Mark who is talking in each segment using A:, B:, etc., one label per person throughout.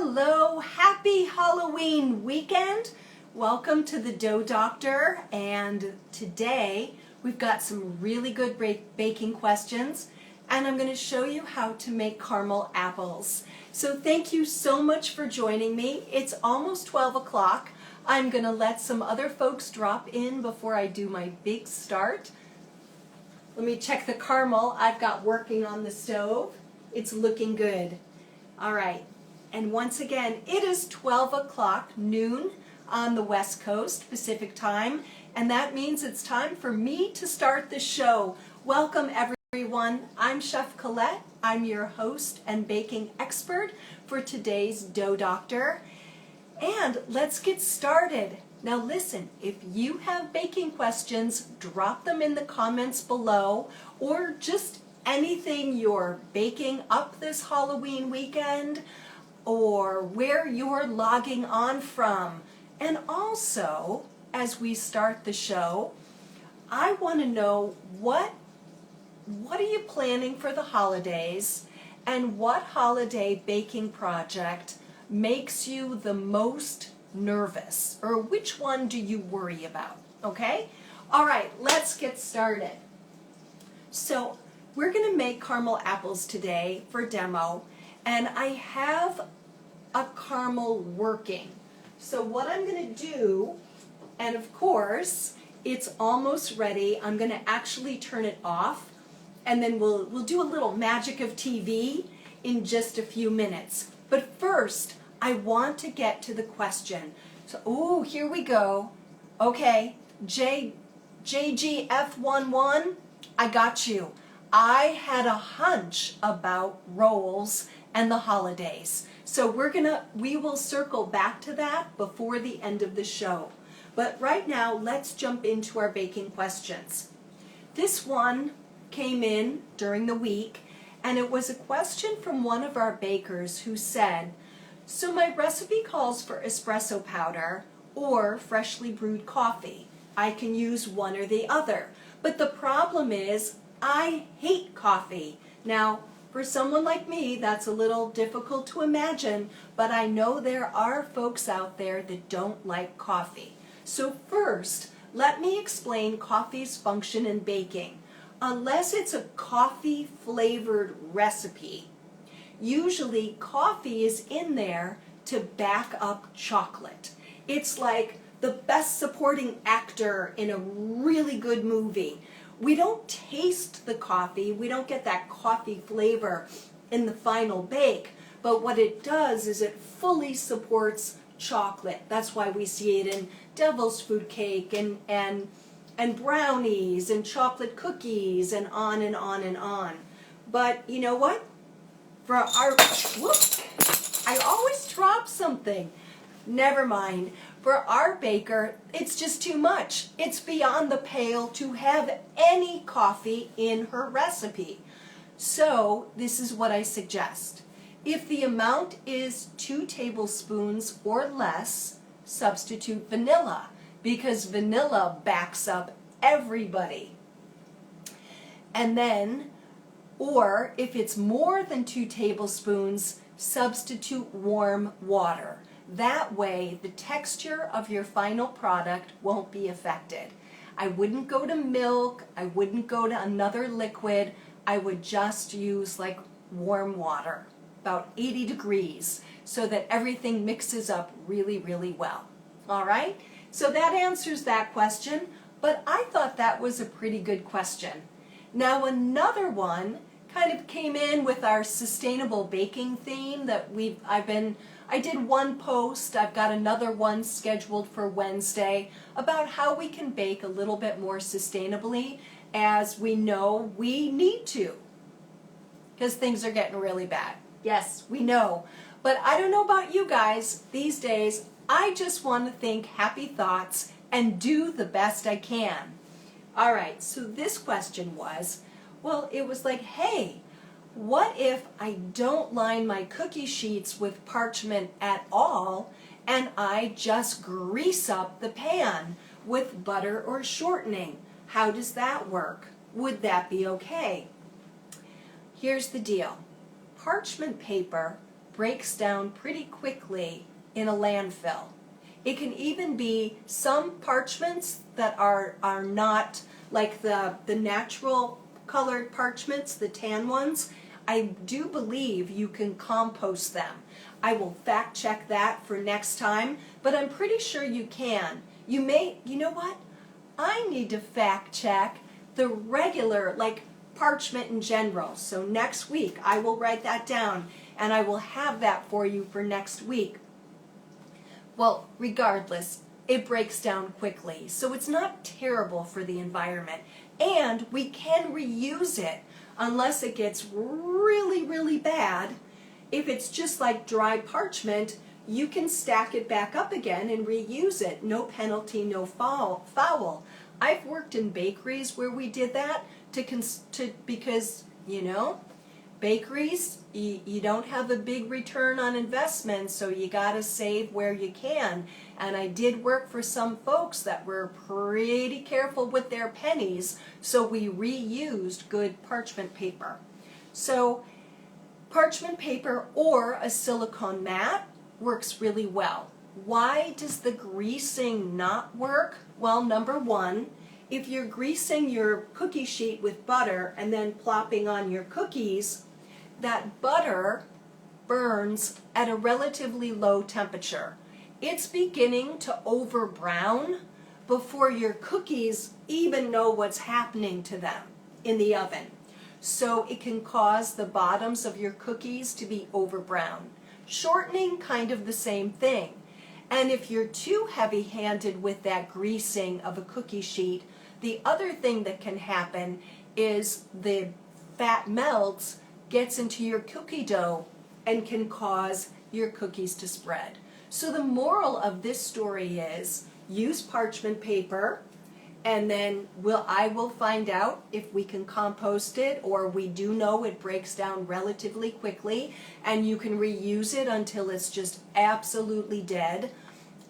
A: Hello, happy Halloween weekend. Welcome to the DoughDr, and today we've got some really good baking questions, and I'm going to show you how to make caramel apples. So thank you so much for joining me. It's almost 12 o'clock. I'm going to let some other folks drop in before I do my big start. Let me check the caramel I've got working on the stove. It's looking good. All right. And once again, it is 12 o'clock noon on the West Coast Pacific time, and that means it's time for me to start the show. Welcome everyone. I'm Chef Colette. I'm your host and baking expert for today's DoughDr. And let's get started. Now listen, if you have baking questions, drop them in the comments below, or just anything you're baking up this Halloween weekend, or where you're logging on from. And also, as we start the show, I want to know what are you planning for the holidays, and what holiday baking project makes you the most nervous, or which one do you worry about, okay? All right, let's get started. So we're going to make caramel apples today for demo, and I have a caramel working. So what I'm going to do, and of course it's almost ready, I'm going to actually turn it off, and then we'll do a little magic of TV in just a few minutes. But first, I want to get to the question. So, here we go. Okay, JGF11, I got you. I had a hunch about rolls and the holidays. So we will circle back to that before the end of the show. But right now, let's jump into our baking questions. This one came in during the week, and it was a question from one of our bakers who said, so my recipe calls for espresso powder or freshly brewed coffee. I can use one or the other. But the problem is, I hate coffee. Now, for someone like me, that's a little difficult to imagine, but I know there are folks out there that don't like coffee. So first, let me explain coffee's function in baking. Unless it's a coffee-flavored recipe, usually coffee is in there to back up chocolate. It's like the best supporting actor in a really good movie. We don't taste the coffee, we don't get that coffee flavor in the final bake, but what it does is it fully supports chocolate. That's why we see it in devil's food cake and brownies and chocolate cookies and on and on and on. But you know what? For our, I always drop something. Never mind. For our baker, it's just too much. It's beyond the pale to have any coffee in her recipe. So this is what I suggest. If the amount is 2 tablespoons or less, substitute vanilla, because vanilla backs up everybody. And then, or if it's more than 2 tablespoons, substitute warm water. That way, the texture of your final product won't be affected. I wouldn't go to milk, I wouldn't go to another liquid, I would just use like warm water, about 80 degrees, so that everything mixes up really, really well. All right? So that answers that question, but I thought that was a pretty good question. Now another one kind of came in with our sustainable baking theme that I did one post, I've got another one scheduled for Wednesday about how we can bake a little bit more sustainably, as we know we need to, because things are getting really bad. Yes, we know. But I don't know about you guys, these days I just want to think happy thoughts and do the best I can. All right, so this question was, well, it was like, hey, what if I don't line my cookie sheets with parchment at all, and I just grease up the pan with butter or shortening? How does that work? Would that be okay? Here's the deal. Parchment paper breaks down pretty quickly in a landfill. It can even be some parchments that are not like the natural colored parchments, the tan ones. I do believe you can compost them. I will fact check that for next time, but I'm pretty sure you can. You know what? I need to fact check the regular, like parchment in general. So next week I will write that down and I will have that for you for next week. Well, regardless, it breaks down quickly, so it's not terrible for the environment. And we can reuse it unless it gets really, really bad. If it's just like dry parchment, you can stack it back up again and reuse it. No penalty, no foul. I've worked in bakeries where we did that because, you know, bakeries, you don't have a big return on investment, so you got to save where you can. And I did work for some folks that were pretty careful with their pennies, so we reused good parchment paper. So parchment paper or a silicone mat works really well. Why does the greasing not work? Well, number one, if you're greasing your cookie sheet with butter and then plopping on your cookies, that butter burns at a relatively low temperature. It's beginning to over brown before your cookies even know what's happening to them in the oven. So it can cause the bottoms of your cookies to be over brown. Shortening, kind of the same thing. And if you're too heavy-handed with that greasing of a cookie sheet, the other thing that can happen is the fat melts, gets into your cookie dough and can cause your cookies to spread. So the moral of this story is use parchment paper, and then I will find out if we can compost it, or we do know it breaks down relatively quickly and you can reuse it until it's just absolutely dead.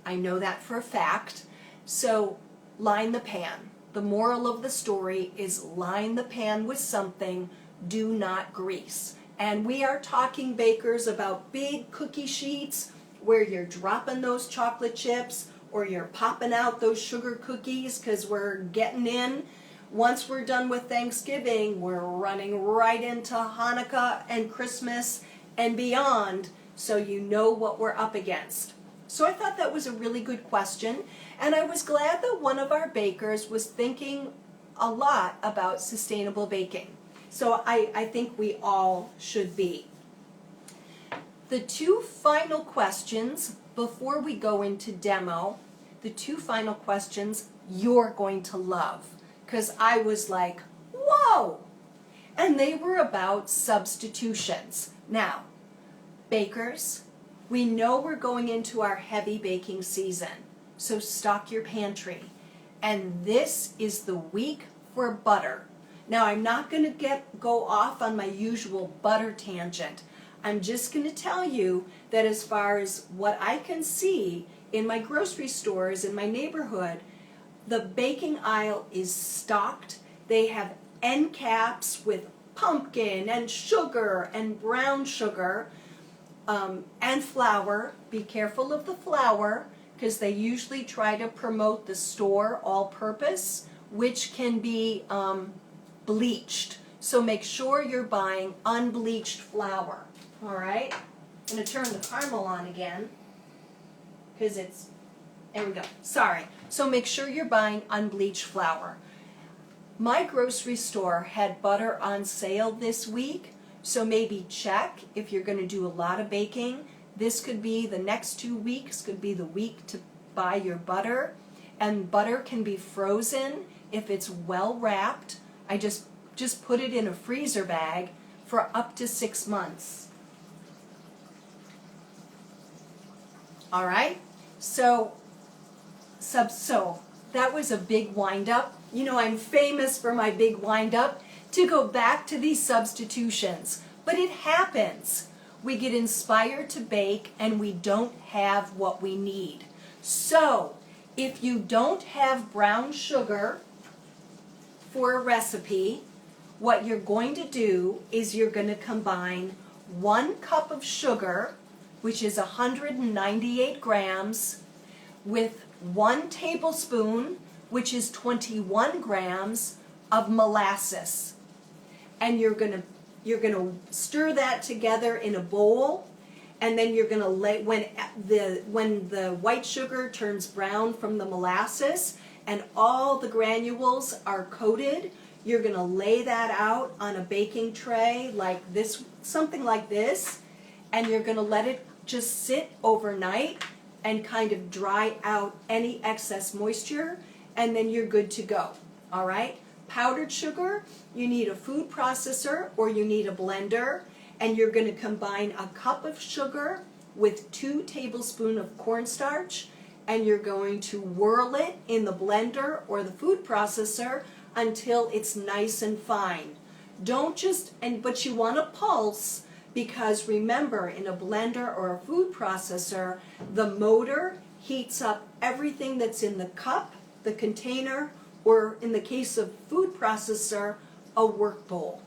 A: I know that for a fact. So line the pan. The moral of the story is line the pan with something. Do not grease. And we are talking, bakers, about big cookie sheets where you're dropping those chocolate chips or you're popping out those sugar cookies because we're getting in. Once we're done with Thanksgiving, we're running right into Hanukkah and Christmas and beyond, so you know what we're up against. So I thought that was a really good question, and I was glad that one of our bakers was thinking a lot about sustainable baking. So I think we all should be. The two final questions before we go into demo, the two final questions you're going to love, because I was like, whoa! And they were about substitutions. Now, bakers, we know we're going into our heavy baking season, so stock your pantry. And this is the week for butter. Now, I'm not going to go off on my usual butter tangent. I'm just going to tell you that as far as what I can see in my grocery stores in my neighborhood, the baking aisle is stocked. They have end caps with pumpkin and sugar and brown sugar and flour. Be careful of the flour because they usually try to promote the store all-purpose, which can be bleached. So make sure you're buying unbleached flour. All right? I'm going to turn the caramel on again because there we go. Sorry. So make sure you're buying unbleached flour. My grocery store had butter on sale this week, so maybe check if you're going to do a lot of baking. This could be the next 2 weeks, could be the week to buy your butter. And butter can be frozen if it's well wrapped. I just put it in a freezer bag for up to 6 months. All right? So that was a big wind-up. You know, I'm famous for my big wind-up to go back to these substitutions. But it happens. We get inspired to bake and we don't have what we need. So, if you don't have brown sugar for a recipe, what you're going to do is you're going to combine 1 cup of sugar which is 198 grams, with 1 tablespoon, which is 21 grams, of molasses. And you're gonna stir that together in a bowl, and then you're gonna when the white sugar turns brown from the molasses and all the granules are coated, you're gonna lay that out on a baking tray like this, something like this, and you're gonna let it just sit overnight and kind of dry out any excess moisture, and then you're good to go. All right? Powdered sugar, you need a food processor or you need a blender, and you're going to combine a cup of sugar with 2 tablespoons of cornstarch, and you're going to whirl it in the blender or the food processor until it's nice and fine. But you want to pulse, because remember, in a blender or a food processor, the motor heats up everything that's in the cup, the container, or in the case of food processor, a work bowl.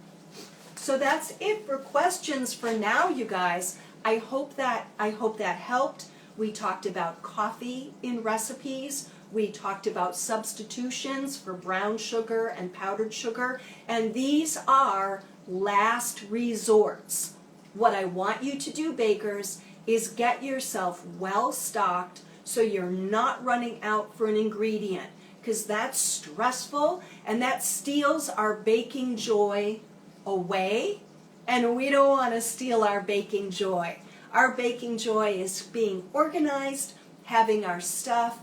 A: So that's it for questions for now, you guys. I hope that helped. We talked about coffee in recipes. We talked about substitutions for brown sugar and powdered sugar, and these are last resorts. What I want you to do, bakers, is get yourself well stocked so you're not running out for an ingredient, because that's stressful and that steals our baking joy away, and we don't want to steal our baking joy. Our baking joy is being organized, having our stuff,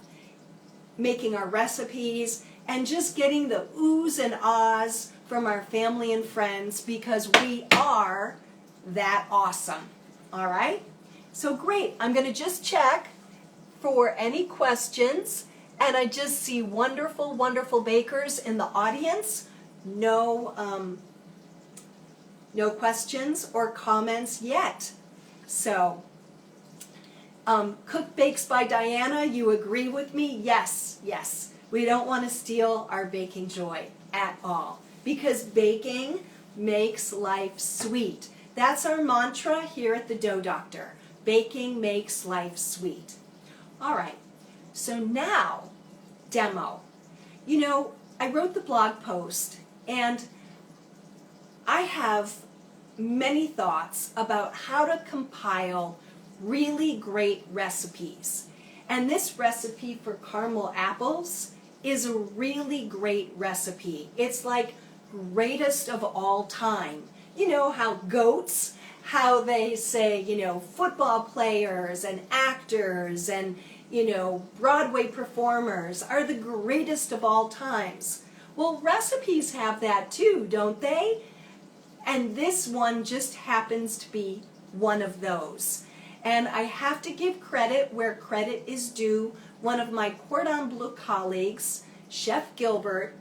A: making our recipes, and just getting the oohs and ahs from our family and friends, because we are that awesome. All right? So great. I'm going to just check for any questions, and I just see wonderful, wonderful bakers in the audience. No questions or comments yet. So, Cook Bakes by Diana, you agree with me? Yes, yes. We don't want to steal our baking joy at all, because baking makes life sweet. That's our mantra here at the DoughDr. Baking makes life sweet. All right, so now, demo. You know, I wrote the blog post, and I have many thoughts about how to compile really great recipes. And this recipe for caramel apples is a really great recipe. It's like greatest of all time. You know how goats, how they say, you know, football players and actors and, you know, Broadway performers are the greatest of all times. Well, recipes have that too, don't they? And this one just happens to be one of those. And I have to give credit where credit is due. One of my Cordon Bleu colleagues, Chef Gilbert,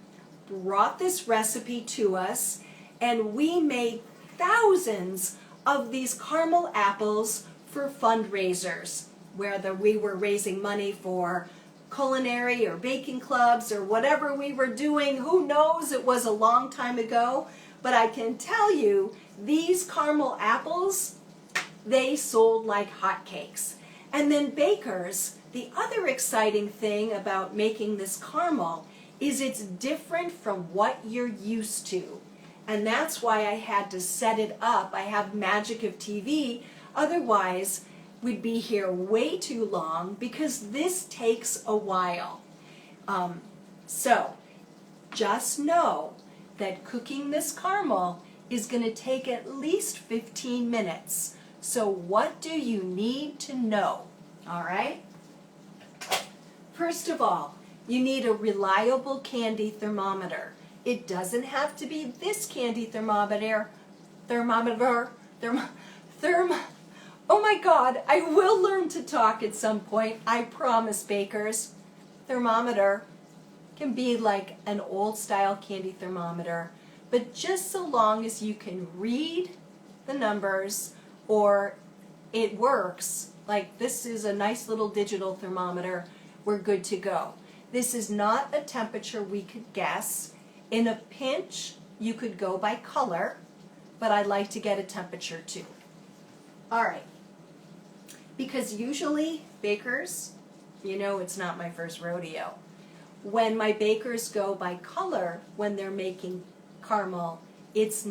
A: brought this recipe to us, and we made thousands of these caramel apples for fundraisers, whether we were raising money for culinary or baking clubs or whatever we were doing. Who knows? It was a long time ago. But I can tell you, these caramel apples, they sold like hotcakes. And then bakers, the other exciting thing about making this caramel is it's different from what you're used to. And that's why I had to set it up. I have magic of TV. Otherwise, we'd be here way too long, because this takes a while. So just know that cooking this caramel is going to take at least 15 minutes. So what do you need to know? All right? First of all, you need a reliable candy thermometer. It doesn't have to be this candy thermometer. Oh my God, I will learn to talk at some point. I promise, bakers. Thermometer can be like an old style candy thermometer, but just so long as you can read the numbers or it works, like this is a nice little digital thermometer, we're good to go. This is not a temperature we could guess. In a pinch, you could go by color, but I like to get a temperature too. All right. Because usually bakers, you know it's not my first rodeo. When my bakers go by color when they're making caramel, it's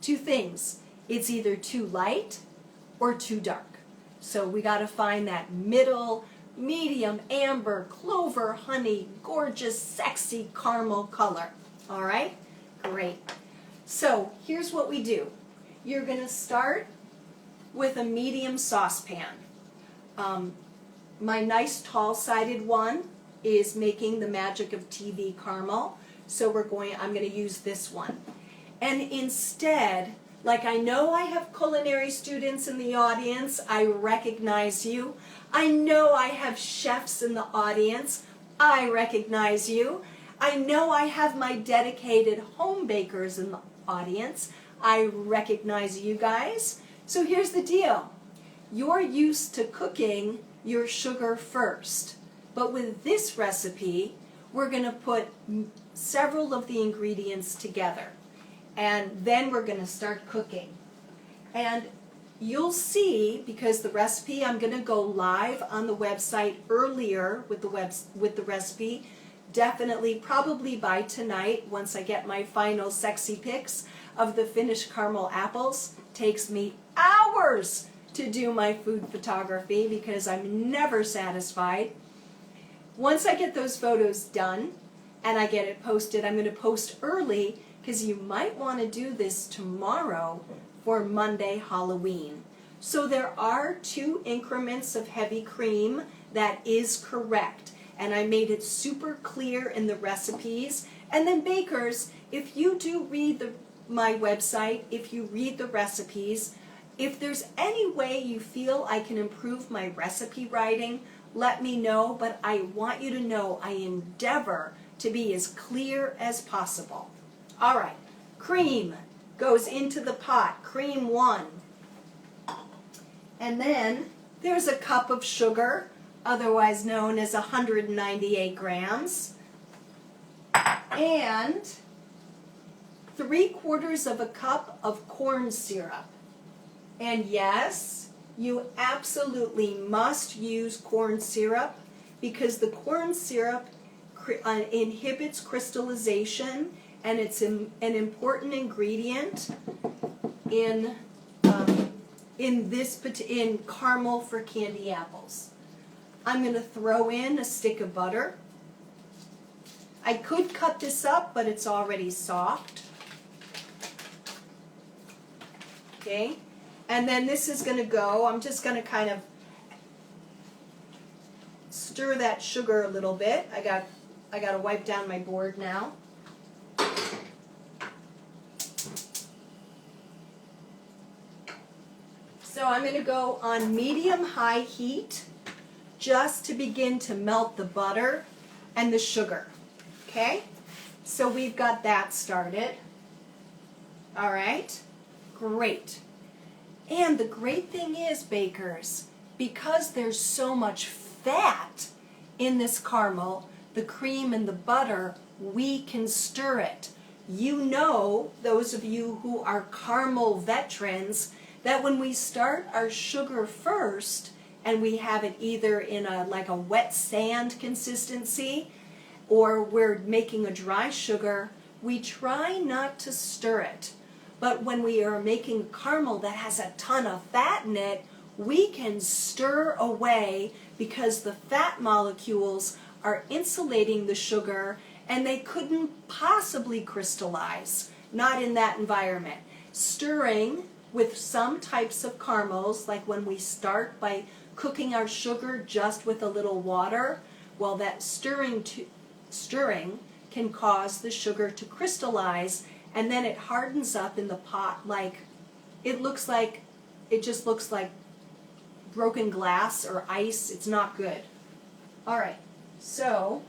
A: two things. It's either too light or too dark. So we got to find that middle, medium, amber, clover, honey, gorgeous, sexy caramel color. All right? Great. So here's what we do. You're going to start with a medium saucepan. My nice tall-sided one is making the magic of TV caramel. So I'm going to use this one. And instead, like I know I have culinary students in the audience, I recognize you. I know I have chefs in the audience, I recognize you. I know I have my dedicated home bakers in the audience, I recognize you guys. So here's the deal. You're used to cooking your sugar first. But with this recipe, we're going to put several of the ingredients together. And then we're going to start cooking. And you'll see, because the recipe, I'm going to go live on the website earlier with the recipe, definitely, probably by tonight, once I get my final sexy pics of the finished caramel apples. Takes me hours to do my food photography because I'm never satisfied. Once I get those photos done and I get it posted, I'm going to post early because you might want to do this tomorrow for Monday Halloween. So there are 2 increments of heavy cream. That is correct. And I made it super clear in the recipes. And then bakers, if you do read my website, if you read the recipes, if there's any way you feel I can improve my recipe writing, let me know. But I want you to know I endeavor to be as clear as possible. All right, cream goes into the pot, cream 1. And then there's a cup of sugar, otherwise known as 198 grams, and 3/4 of a cup of corn syrup. And yes, you absolutely must use corn syrup because the corn syrup inhibits crystallization, and it's an important ingredient in caramel for candy apples. I'm going to throw in a stick of butter. I could cut this up, but it's already soft. Okay, and then this is going to go. I'm just going to kind of stir that sugar a little bit. I got to wipe down my board now. So I'm going to go on medium-high heat just to begin to melt the butter and the sugar. Okay? So we've got that started. All right? Great. And the great thing is, bakers, because there's so much fat in this caramel, the cream and the butter, we can stir it. You know, those of you who are caramel veterans, that when we start our sugar first, and we have it either in like a wet sand consistency, or we're making a dry sugar, we try not to stir it. But when we are making caramel that has a ton of fat in it, we can stir away because the fat molecules are insulating the sugar and they couldn't possibly crystallize, not in that environment. Stirring with some types of caramels, like when we start by cooking our sugar just with a little water, well, that stirring can cause the sugar to crystallize, and then it hardens up in the pot like it just looks like broken glass or ice. It's not good. All right, so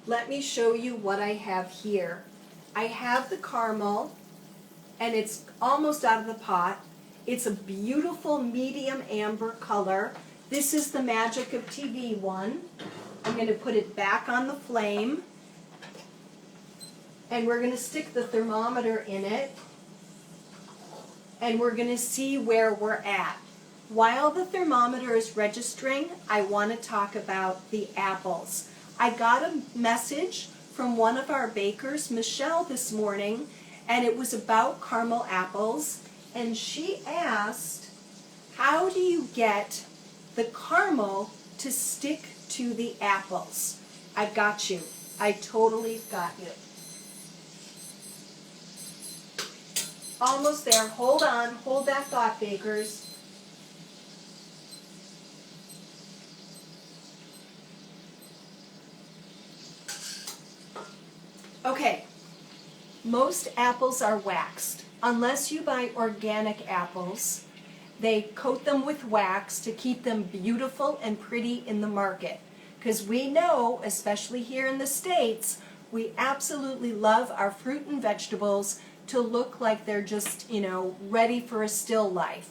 A: let me show you what I have here. I have the caramel, and it's almost out of the pot. It's a beautiful medium amber color. This is the Magic of TV one. I'm going to put it back on the flame, and we're going to stick the thermometer in it. and we're going to see where we're at. While the thermometer is registering, I want to talk about the apples. I got a message from one of our bakers, Michelle, this morning, and it was about caramel apples, and she asked, how do you get the caramel to stick to the apples? I got you. I totally got you. Almost there. Hold on. Hold that thought, bakers. Okay. Most apples are waxed. Unless you buy organic apples, they coat them with wax to keep them beautiful and pretty in the market. Because we know, especially here in the States, we absolutely love our fruit and vegetables to look like they're just, ready for a still life.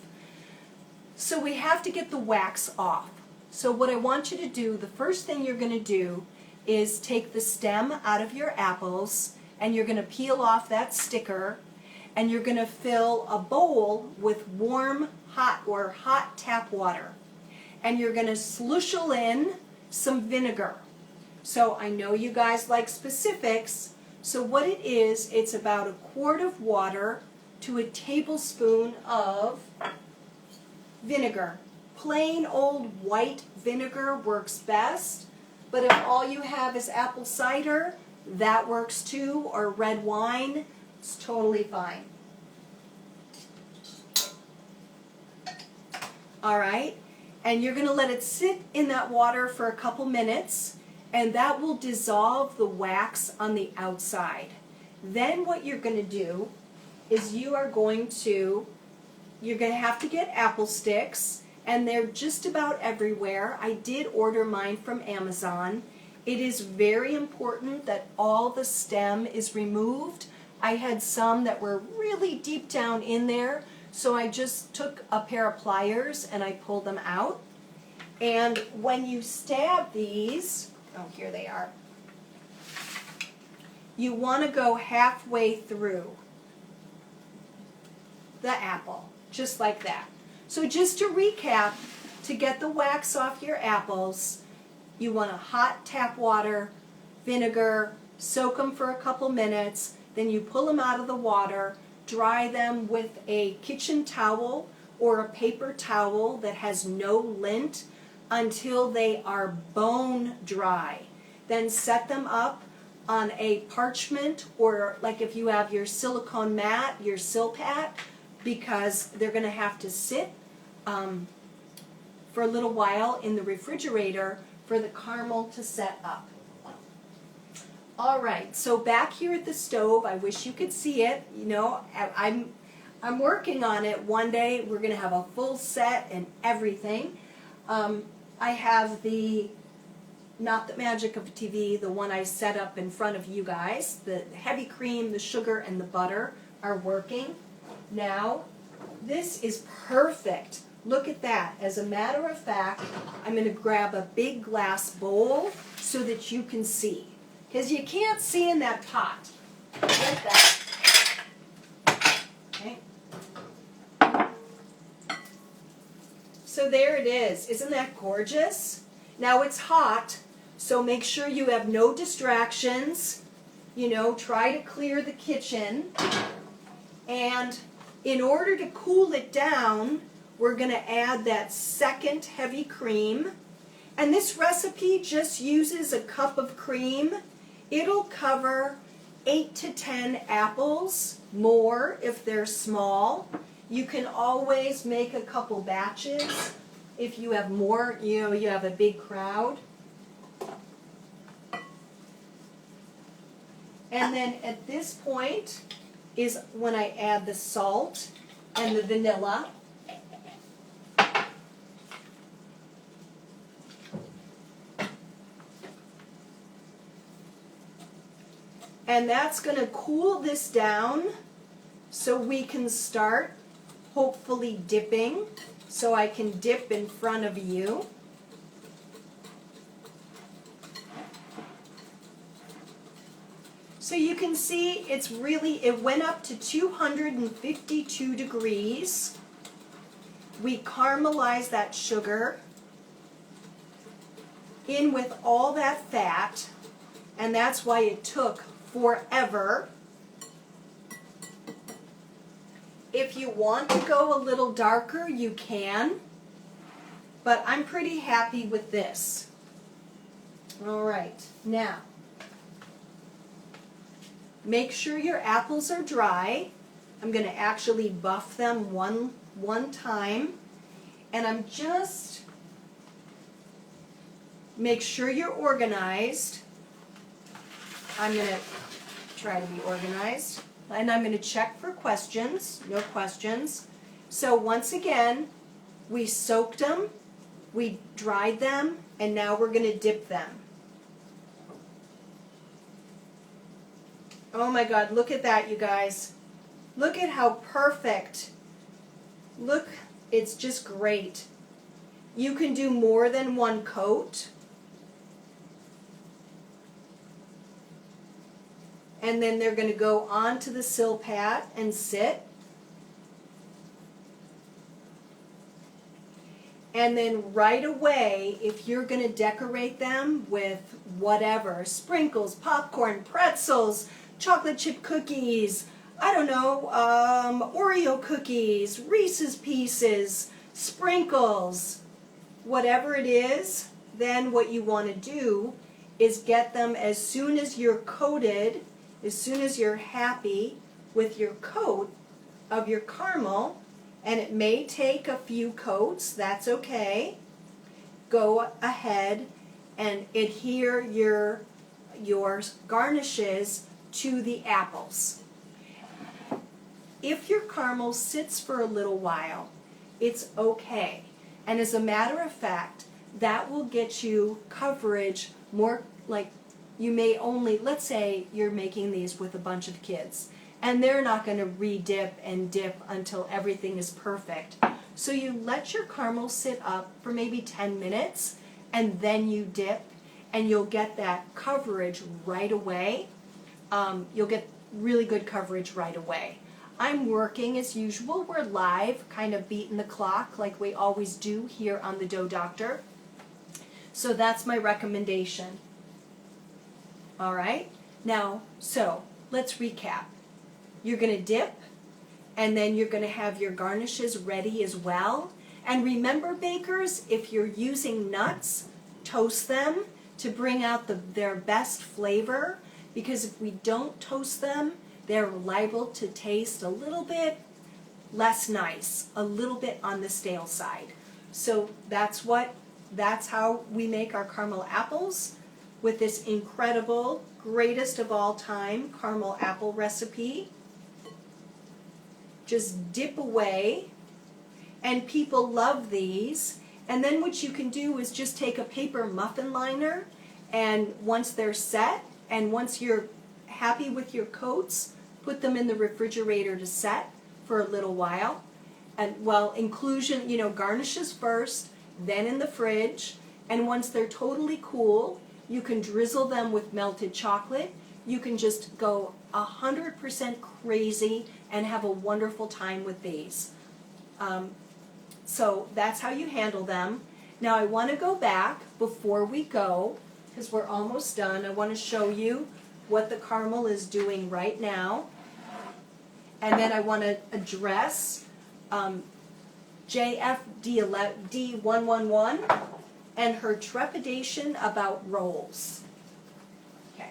A: So we have to get the wax off. So what I want you to do, the first thing you're going to do is take the stem out of your apples, and you're going to peel off that sticker, and you're going to fill a bowl with warm, hot tap water. And you're going to slushel in some vinegar. So I know you guys like specifics. So what it is, it's about a quart of water to a tablespoon of vinegar. Plain old white vinegar works best, but if all you have is apple cider, that works too, or red wine, it's totally fine. All right, and you're going to let it sit in that water for a couple minutes, and that will dissolve the wax on the outside. Then what you're going to do is you're going to have to get apple sticks, and they're just about everywhere. I did order mine from Amazon. It is very important that all the stem is removed. I had some that were really deep down in there, so I just took a pair of pliers and I pulled them out. And when you stab these, oh, here they are, you want to go halfway through the apple, just like that. So just to recap, to get the wax off your apples, you want a hot tap water, vinegar, soak them for a couple minutes, then you pull them out of the water, dry them with a kitchen towel or a paper towel that has no lint until they are bone dry. Then set them up on a parchment, or like if you have your silicone mat, your Silpat, because they're going to have to sit for a little while in the refrigerator for the caramel to set up. All right, so back here at the stove, I wish you could see it. I'm working on it. One day we're going to have a full set and everything. I have not the magic of TV, the one I set up in front of you guys. The heavy cream, the sugar, and the butter are working. Now, this is perfect. Look at that. As a matter of fact, I'm going to grab a big glass bowl so that you can see. Because you can't see in that pot. Get that. Okay. So there it is. Isn't that gorgeous? Now it's hot, so make sure you have no distractions. Try to clear the kitchen. And in order to cool it down, we're going to add that second heavy cream. And this recipe just uses a cup of cream. It'll cover 8 to 10 apples, more if they're small. You can always make a couple batches if you have more, you have a big crowd. And then at this point is when I add the salt and the vanilla. And that's going to cool this down so we can start hopefully dipping. So I can dip in front of you. So you can see it went up to 252 degrees. We caramelized that sugar in with all that fat, and that's why it took forever. If you want to go a little darker, you can, but I'm pretty happy with this. All right, now, make sure your apples are dry. I'm going to actually buff them one time, and I'm just, make sure you're organized. I'm going to try to be organized, and I'm going to check for questions, no questions. So once again, we soaked them, we dried them, and now we're going to dip them. Oh my God, look at that, you guys. Look at how perfect. Look, it's just great. You can do more than one coat. And then they're going to go onto the sill pad and sit. And then right away, if you're going to decorate them with whatever, sprinkles, popcorn, pretzels, chocolate chip cookies, I don't know, Oreo cookies, Reese's Pieces, sprinkles, whatever it is, then what you want to do is get them as soon as you're coated, as soon as you're happy with your coat of your caramel, and it may take a few coats, that's okay. Go ahead and adhere your garnishes to the apples. If your caramel sits for a little while, it's okay. And as a matter of fact, that will get you coverage more, like you may only, let's say you're making these with a bunch of kids, and they're not going to re-dip and dip until everything is perfect. So you let your caramel sit up for maybe 10 minutes, and then you dip, and you'll get that coverage right away. You'll get really good coverage right away. I'm working as usual. We're live, kind of beating the clock like we always do here on the DoughDr. So that's my recommendation. All right? Now, so let's recap. You're going to dip, and then you're going to have your garnishes ready as well. And remember, bakers, if you're using nuts, toast them to bring out their best flavor, because if we don't toast them, they're liable to taste a little bit less nice, a little bit on the stale side. So that's how we make our caramel apples with this incredible, greatest of all time caramel apple recipe. Just dip away, and people love these. And then what you can do is just take a paper muffin liner, and once they're set, and once you're happy with your coats, put them in the refrigerator to set for a little while. And well, inclusion, garnishes first, then in the fridge. And once they're totally cool, you can drizzle them with melted chocolate. You can just go 100% crazy and have a wonderful time with these. So that's how you handle them. Now I want to go back before we go, because we're almost done. I want to show you what the caramel is doing right now. And then I want to address JFD111 and her trepidation about rolls. Okay.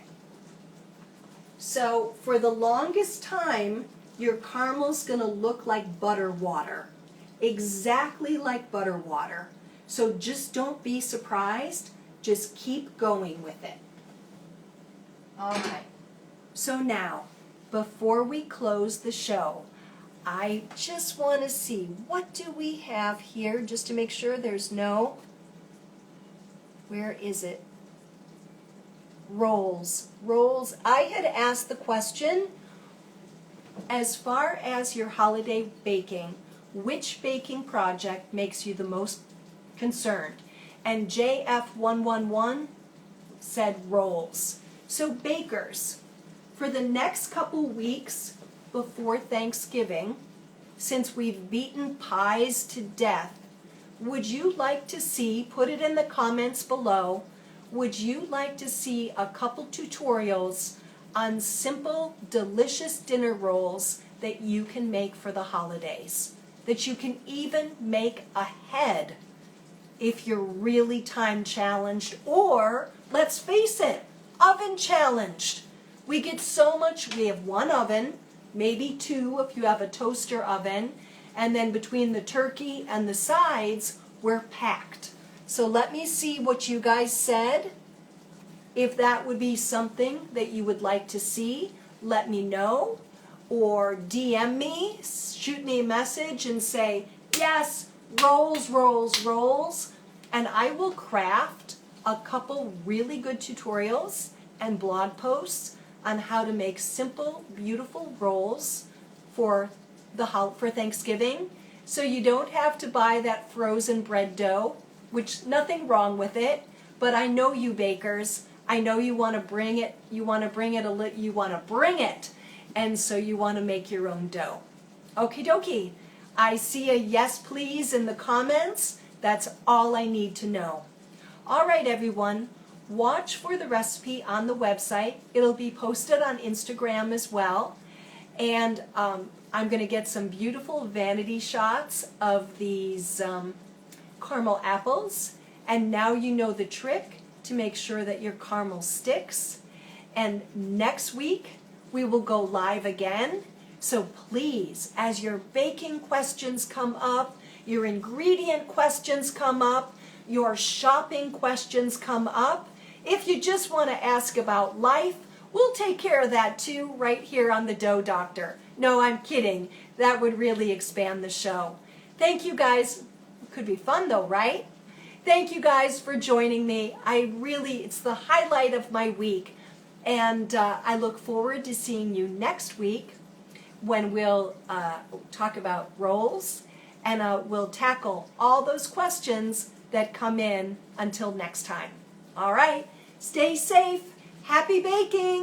A: So for the longest time, your caramel's going to look like butter water. Exactly like butter water. So just don't be surprised. Just keep going with it. All right. So now, before we close the show, I just want to see, what do we have here, just to make sure there's no, where is it? Rolls. Rolls. I had asked the question, as far as your holiday baking, which baking project makes you the most concerned? And JF111 said rolls. So bakers, for the next couple weeks before Thanksgiving, since we've beaten pies to death, would you like to see, put it in the comments below, would you like to see a couple tutorials on simple, delicious dinner rolls that you can make for the holidays? That you can even make ahead if you're really time challenged, or, let's face it, oven challenged. We get so much, we have one oven, maybe two if you have a toaster oven, and then between the turkey and the sides, we're packed. So let me see what you guys said. If that would be something that you would like to see, let me know. Or DM me, shoot me a message and say, yes, rolls, rolls, rolls. And I will craft a couple really good tutorials and blog posts on how to make simple, beautiful rolls for Thanksgiving. So you don't have to buy that frozen bread dough, which nothing wrong with it, but I know you bakers, I know you want to bring it, and so you want to make your own dough. Okie dokie. I see a yes please in the comments. That's all I need to know. All right, everyone. Watch for the recipe on the website. It'll be posted on Instagram as well. And I'm going to get some beautiful vanity shots of these caramel apples. And now you know the trick to make sure that your caramel sticks. And next week, we will go live again. So please, as your baking questions come up, your ingredient questions come up, your shopping questions come up, if you just want to ask about life, we'll take care of that too right here on the Dough Doctor. No, I'm kidding. That would really expand the show. Thank you guys. Could be fun though, right? Thank you guys for joining me. It's the highlight of my week. And I look forward to seeing you next week when we'll talk about rolls and we'll tackle all those questions that come in until next time. All right, stay safe. Happy baking.